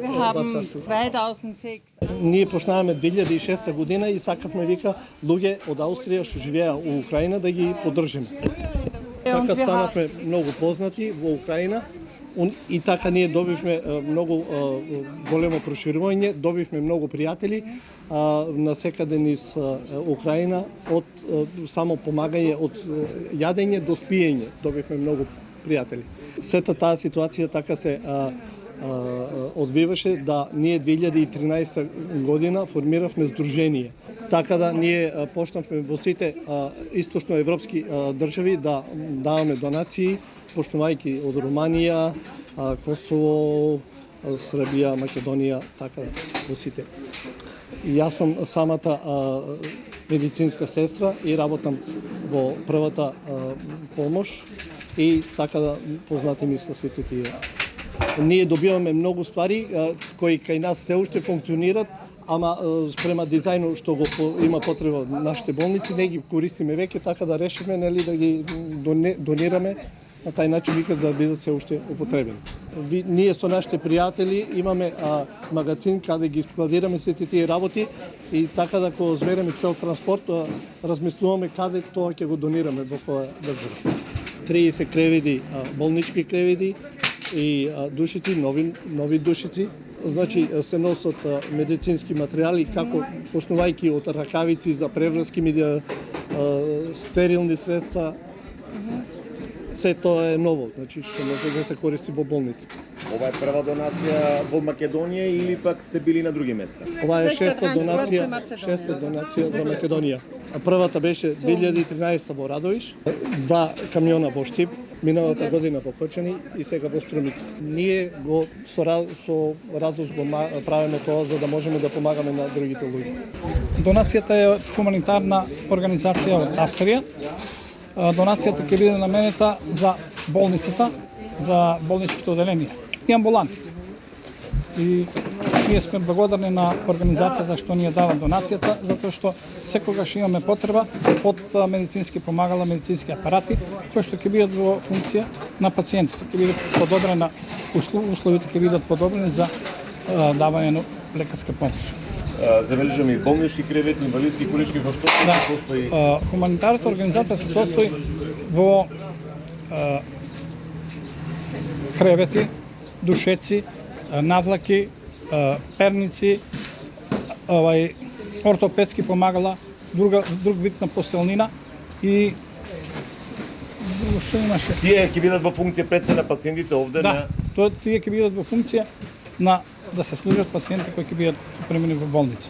Wir haben 2006 Ние почнаваме 2006 година и сакавме вика луѓе од Австрија што живеа у Украина да ги поддржиме. Така станавме многу познати во Украина и така ние добивме многу големо проширување, добивме многу пријатели на секаде низ Украина од само помагање од јадење до спиење, добивме многу пријатели. Сета таа ситуација така се одвиваше да ние 2013 година формиравме здружение. Така да ние почнавме во сите источноевропски држави да даваме донации, почнувајќи од Руманија, Косово, Србија, Македонија, така во сите. Јас сум самата медицинска сестра и работам во првата помош и така да познати ми се сите тие. Ние добиваме многу ствари кои кај нас се уште функционират, ама спрема дизајнот што го има потреба нашите болници, не ги користиме веќе, така да решиме нели да ги донираме на тај начин вика да бидат се уште употребени. Ние со нашите пријатели имаме магазин каде ги складираме сите тие работи и така да кога звереме цел транспорт, размислуваме каде тоа ќе го донираме во која држава. 30 кревети, болнички кревети и душици, нови душици. Значи се носат медицински материјали како почнувајќи од ракавици за преврски стерилни средства. Се тоа е ново, значи што може да се користи во болниците. Ова е прва донација во Македонија или пак сте били на други места? Ова е шеста донација за Македонија. Првата беше 2013 во Радовиш, 2 камиона во Штип, миналата година во Кочани и сега во Струмица. Ние го со радост го правиме тоа за да можеме да помагаме на другите луѓе. Донацијата е од хуманитарна организација од Австрија. Донацијата ќе биде наменета за болницата, за болничките оделенија и амбулантите. И ние сме благодарни на организацијата што ни ја дава донацијата, затоа што секогаш имаме потреба од медицински помагала, медицински апарати, кои што ќе бидат во функција на пациентите, ќе бидат подобрена условите ќе бидат подобрени за давање на лекарска помош. Забележаме и болнички кревети, инвалидски колички, во што се состои? Хуманитарната организација се состои во кревети, душеци, навлаки, перници, ортопедски помагала, друг вид на постелнина и што имаше? Тие ќе бидат во функција пред се на пациентите овде на тие ќе бидат во функција на да се служат пациенти кои ќе бидат преминати во болница.